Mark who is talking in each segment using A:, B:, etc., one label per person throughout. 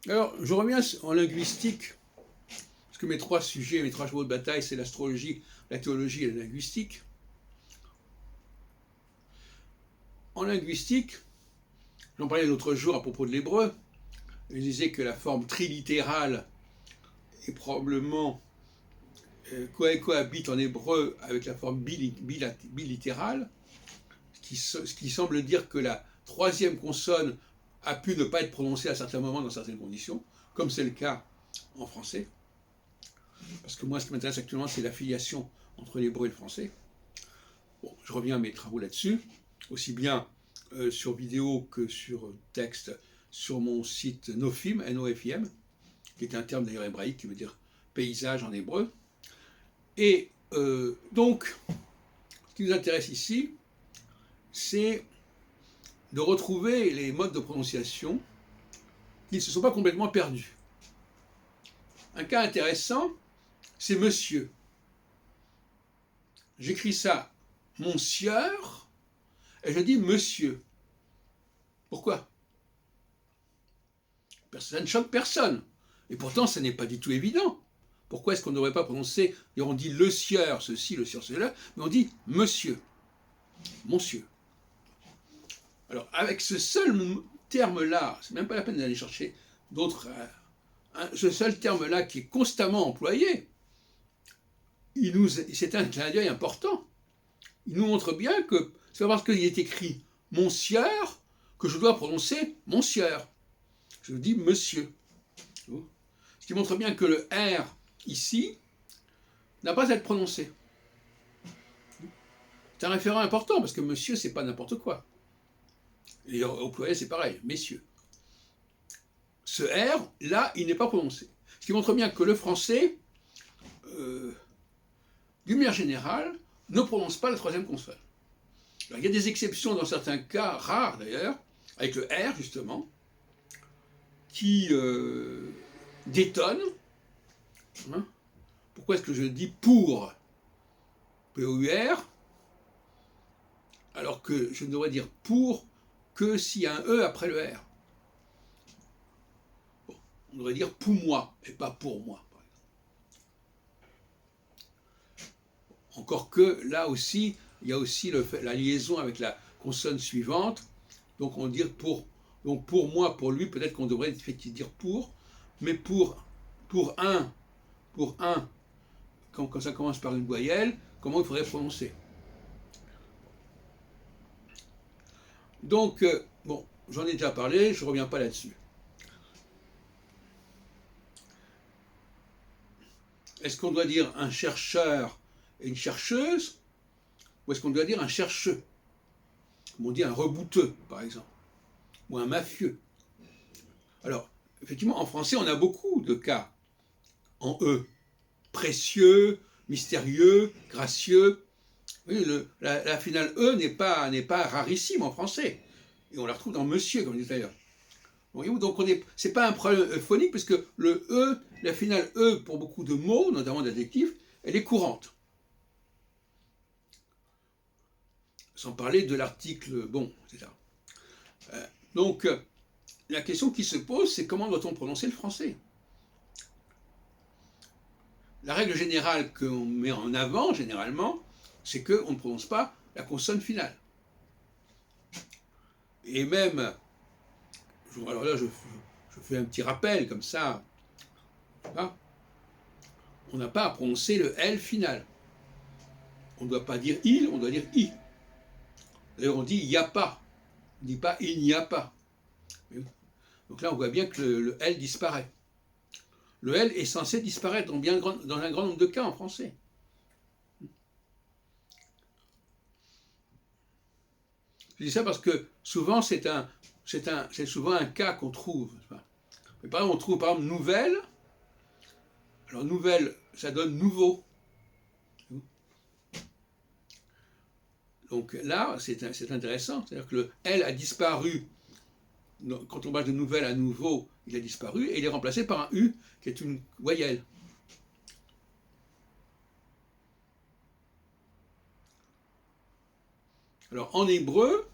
A: Alors, je reviens en linguistique, parce que mes trois sujets, mes trois chevaux de bataille, c'est l'astrologie, la théologie et la linguistique. En linguistique, j'en parlais l'autre jour à propos de l'hébreu, je disais que la forme trilittérale est probablement cohabite en hébreu avec la forme bilittérale, ce qui semble dire que la troisième consonne a pu ne pas être prononcée à certains moments dans certaines conditions, comme c'est le cas en français. Parce que moi, ce qui m'intéresse actuellement, c'est l'affiliation entre l'hébreu et le français. Bon, je reviens à mes travaux là-dessus, aussi bien sur vidéo que sur texte, sur mon site Nofim, N-O-F-I-M, qui est un terme d'ailleurs hébraïque qui veut dire paysage en hébreu. Et donc, ce qui nous intéresse ici, c'est de retrouver les modes de prononciation qui ne se sont pas complètement perdus. Un cas intéressant, c'est monsieur. J'écris ça monsieur et je dis monsieur. Pourquoi? Ça ne choque personne. Et pourtant, ce n'est pas du tout évident. Pourquoi est-ce qu'on ne devrait pas prononcer, on dit le sieur, ceci, le sieur, cela, mais on dit monsieur, monsieur. Alors, avec ce seul terme-là, c'est même pas la peine d'aller chercher d'autres. Ce seul terme-là qui est constamment employé, c'est un clin d'œil important. Il nous montre bien que c'est pas parce qu'il est écrit monsieur que je dois prononcer monsieur. Je dis monsieur. Ce qui montre bien que le R ici n'a pas à être prononcé. C'est un référent important parce que monsieur, c'est pas n'importe quoi. Et au pluriel, c'est pareil, messieurs. Ce R, là, il n'est pas prononcé. Ce qui montre bien que le français, d'une manière générale, ne prononce pas la troisième consonne. Alors, il y a des exceptions dans certains cas, rares d'ailleurs, avec le R justement, qui détonnent. Hein. Pourquoi est-ce que je dis pour P-O-U-R alors que je ne devrais dire pour que s'il y a un E après le R? Bon, on devrait dire pour moi et pas pour moi. Par exemple. Encore que là aussi, il y a aussi la liaison avec la consonne suivante. Donc on dit donc pour moi, pour lui, peut-être qu'on devrait effectivement dire pour, mais pour un, quand ça commence par une voyelle, comment il faudrait prononcer? Donc, bon, j'en ai déjà parlé, je ne reviens pas là-dessus. Est-ce qu'on doit dire un chercheur et une chercheuse, ou est-ce qu'on doit dire un chercheux? Comme on dit un rebouteux, par exemple, ou un mafieux. Alors, effectivement, en français, on a beaucoup de cas en E. Précieux, mystérieux, gracieux. Oui, la finale E n'est pas rarissime en français. Et on la retrouve dans monsieur, comme je disais d'ailleurs. Donc c'est pas un problème phonique, parce que le E, la finale E pour beaucoup de mots, notamment d'adjectifs, elle est courante. Sans parler de l'article bon, etc. Donc la question qui se pose, c'est comment doit-on prononcer le français? La règle générale qu'on met en avant, généralement, c'est qu'on ne prononce pas la consonne finale. Et même, alors là, je fais un petit rappel comme ça, hein, on n'a pas à prononcer le L final. On ne doit pas dire il, on doit dire i. D'ailleurs, on dit il n'y a pas. On ne dit pas il n'y a pas. Donc là, on voit bien que le L disparaît. Le L est censé disparaître dans un grand nombre de cas en français. Je dis ça parce que souvent, c'est souvent un cas qu'on trouve. Mais par exemple, on trouve par exemple nouvelle. Alors nouvelle, ça donne nouveau. Donc là, c'est intéressant. C'est-à-dire que le L a disparu. Quand on passe de nouvelle à nouveau, il a disparu et il est remplacé par un U qui est une voyelle. Alors en hébreu,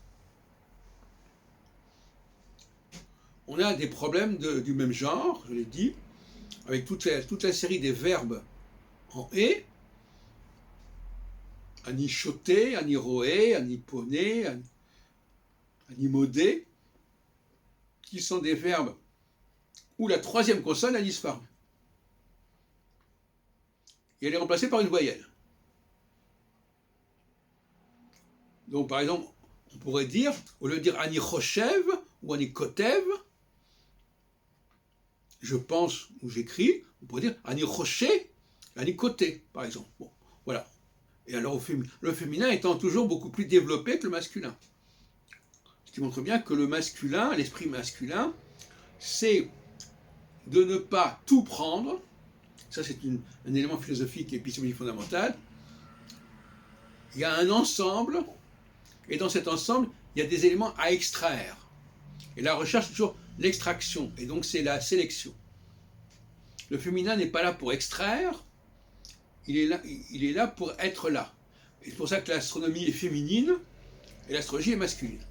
A: on a des problèmes du même genre, je l'ai dit, avec toute la série des verbes en et, anichoter, aniroé, aniponé, animodé, qui sont des verbes où la troisième consonne a disparu. Et elle est remplacée par une voyelle. Donc, par exemple, on pourrait dire, au lieu de dire anichoshev ou anikotev, je pense ou j'écris, on pourrait dire anichoché, anikoté, par exemple. Bon, voilà. Et alors, le féminin étant toujours beaucoup plus développé que le masculin. Ce qui montre bien que le masculin, l'esprit masculin, c'est de ne pas tout prendre. Ça, c'est un élément philosophique et épistémologique fondamental. Il y a un ensemble, et dans cet ensemble, il y a des éléments à extraire. Et la recherche, c'est toujours l'extraction, et donc c'est la sélection. Le féminin n'est pas là pour extraire, il est là pour être là. Et c'est pour ça que l'astronomie est féminine, et l'astrologie est masculine.